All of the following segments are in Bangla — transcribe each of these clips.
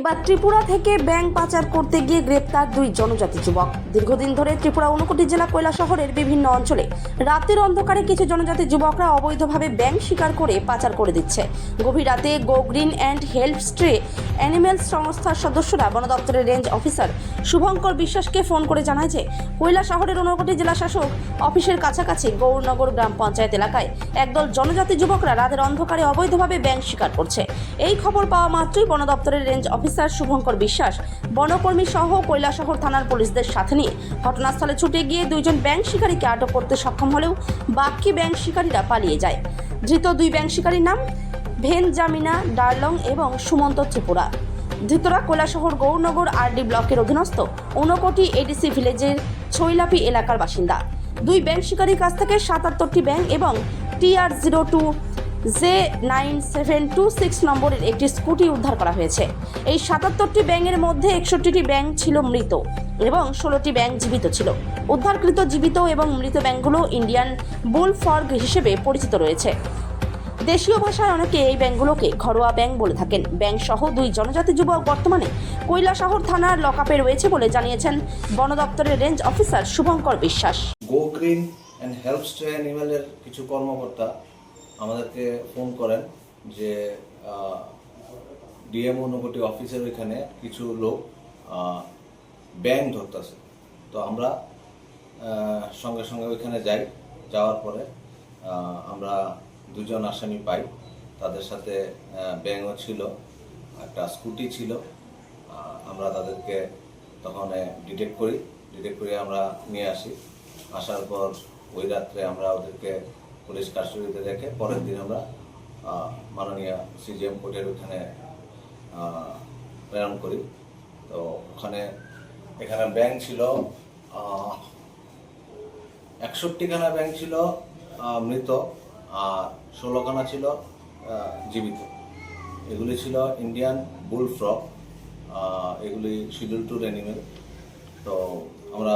এবার ত্রিপুরা থেকে ব্যাংক পাচার করতে গিয়ে গ্রেপ্তার দুই জনজাতি যুবক। দীর্ঘদিন ধরে ত্রিপুরা ঊনকোটি জেলা কৈলাসহরের বিভিন্ন অঞ্চলে রাতের অন্ধকারে কিছু জনজাতি যুবকরা অবৈধভাবে ব্যাংক শিকার করে পাচার করে দিচ্ছে। গভীর রাতে go green and help স্ট্রে animals সংস্থার সদস্যরা বন দপ্তরের রেঞ্জ অফিসার শুভঙ্কর বিশ্বাসকে ফোন করে জানায় যে কৈলাসহরের ঊনকোটি জেলা শাসক অফিসের কাছাকাছি গৌরনগর গ্রাম পঞ্চায়েত এলাকায় একদল জনজাতি যুবকরা রাতের অন্ধকারে অবৈধভাবে ব্যাংক শিকার করছে। এই খবর পাওয়া মাত্রই বন দপ্তরের রেঞ্জ অফিসার শুভঙ্কর বিশ্বাস বনকর্মী সহ কৈলাসহর থানার পুলিশদের সাথে নিয়ে ঘটনাস্থলে ছুটে গিয়ে দুইজন ব্যাংক শিকারীকে আটক করতে সক্ষম হলেও বাকি ব্যাংক শিকারীরা পালিয়ে যায়। ধৃত দুই ব্যাংক শিকারীর নাম ভেনজামিনা ডার্লং এবং সুমন্ত ত্রিপুরা। ধৃতরা কৈলাসহর গৌরনগর আরডি ব্লকের অধীনস্থ ঊনকোটি এডিসি ভিলেজের ছৈলাপি এলাকার বাসিন্দা। দুই ব্যাংক শিকারীর কাছ থেকে 77টি ব্যাংক এবং TR02 J9726 নম্বরের একটি স্কুটি উদ্ধার করা হয়েছে। এই 77টি ব্যাংকের মধ্যে 61টি ব্যাংক ছিল মৃত এবং 16টি ব্যাংক জীবিত ছিল। উদ্ধারকৃত জীবিত এবং মৃত ব্যাংকগুলো ইন্ডিয়ান বুল ফর্গ হিসেবে পরিচিত রয়েছে। দেশীয় ভাষায় অনেকে এই ব্যাংকগুলোকে ঘরোয়া ব্যাংক বলে থাকেন। ব্যাংক সহ দুই জনজাতি যুবক বর্তমানে কৈলাসহর থানার লকআপে রয়েছে বলে জানিয়েছেন বন দপ্তরের রেঞ্জ অফিসার শুভঙ্কর বিশ্বাস। গো গ্রিন অ্যান্ড হেল্প স্ট্রে অ্যানিমেলের কিছু কর্মকর্তা আমাদেরকে ফোন করেন যে ডিএম ঊনকোটি অফিসের ওইখানে কিছু লোক ব্যাংক ধরতেছে। তো আমরা সঙ্গে সঙ্গে ওইখানে যাই। যাওয়ার পরে আমরা দুজন আসামি পাই। তাদের সাথে ব্যাংকও ছিল, একটা স্কুটি ছিল। আমরা তাদেরকে তখন ডিটেক্ট করি আমরা নিয়ে আসি। আসার পর ওই রাত্রে আমরা ওদেরকে পুলিশ কাস্টডিতে রেখে পরের দিন আমরা মাননীয় CGM কোর্টের ওখানে প্রেরণ করি। তো এখানে ব্যাংক ছিল 61খানা ব্যাংক ছিল মৃত, আর 16খানা ছিল জীবিত। এগুলি ছিল ইন্ডিয়ান বুল ফ্রগ, এগুলি শিডিউল টু অ্যানিমেল। তো আমরা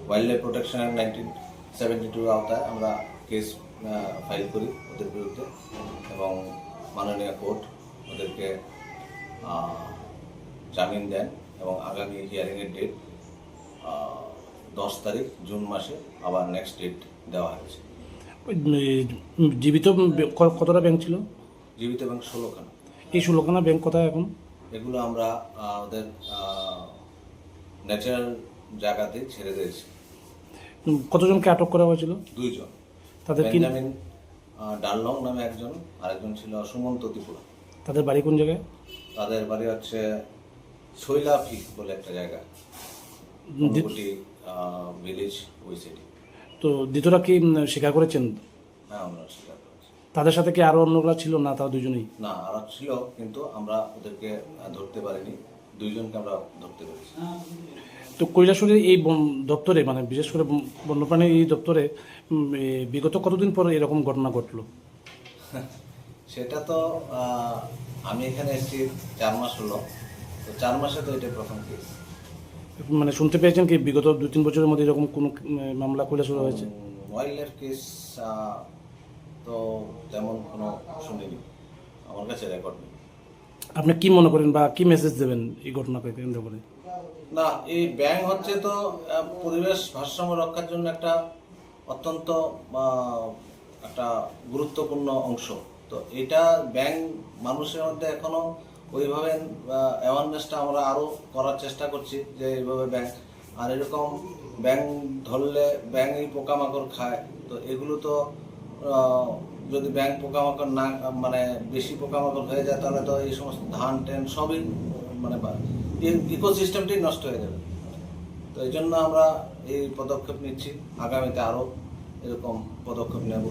ওয়াইল্ড লাইফ প্রোটেকশন অ্যাক্ট 1972 আওতায় আমরা কেস ফাইল করি ওদের বিরুদ্ধে এবং মাননীয় কোর্ট ওদেরকে জামিন দেন এবং আগামী হিয়ারিংয়ের ডেট 10 তারিখ জুন মাসে আবার নেক্সট ডেট দেওয়া হয়েছে। জীবিত কতটা ব্যাংক ছিল? জীবিত ব্যাংক 16খানা। এই 16খানা ব্যাংক কোথায় এখন? এগুলো আমরা ওদের ন্যাচারাল জায়গাতে ছেড়ে দিয়েছি। কতজনকে আটক করা হয়েছিল? 2 জন। তাদের কি? বেঞ্জামিন ডার্লং নামে একজন, আরেকজন ছিল সুমন্ত ত্রিপুরা। তাদের বাড়ি কোন জায়গায়? তাদের বাড়ি হচ্ছে ছৈলাপি বলে একটা জায়গা, ঊনকোটি ভিলেজ ওই সাইডে। তো দ্বিতীয়রা কি স্বীকার করেছেন? হ্যাঁ, আমরা স্বীকার করেছি। তাদের সাথে কি আরো অন্যরা ছিল না তারা দুজনেই? না, আর ছিল, কিন্তু আমরা ওদেরকে ধরতে পারিনি। 2 জনকে আমরা ধরতে পেরেছি। তো কৈলাসহরের এই দপ্তরে, মানে বিশেষ করে বন্যপ্রাণী এই দপ্তরে বিগত কতদিন পর এরকম ঘটনা ঘটলো? সেটা তো আমি এখানে এসেছি 4 মাস হলো। তো 4 মাসে তো এটা প্রথম কেস। মানে শুনতে পেয়েছেন কি বিগত 2-3 বছরের মধ্যে এরকম কোনো মামলা কৈলাসহরে হয়েছে? ওয়াইল্ড লাইফ কেস তো তেমন কোনো শুনিনি, আমার কাছে রেকর্ড নেই। আপনি কি মনে করেন বা কি মেসেজ দেবেন এই ঘটনাকে কেন্দ্র করে? না, এই ব্যাংক হচ্ছে তো পরিবেশ ভারসাম্য রক্ষার জন্য একটা অত্যন্ত একটা গুরুত্বপূর্ণ অংশ। তো এটা ব্যাংক মানুষের মধ্যে এখনো ওইভাবে অ্যাওয়ারনেসটা আমরা আরও করার চেষ্টা করছি যে এইভাবে ব্যাংক, আর এরকম ব্যাংক ধরলে ব্যাংকই পোকামাকড় খায়। তো এগুলো তো যদি ব্যাংক পোকামাকড় না, মানে বেশি পোকামাকড় হয়ে যায়, তাহলে তো এই সমস্ত ধান ট্যান সবই মানে ইকোসিস্টেমটাই নষ্ট হয়ে যাবে। তো এই জন্য আমরা এই পদক্ষেপ নিচ্ছি, আগামীতে আরও এরকম পদক্ষেপ নেব।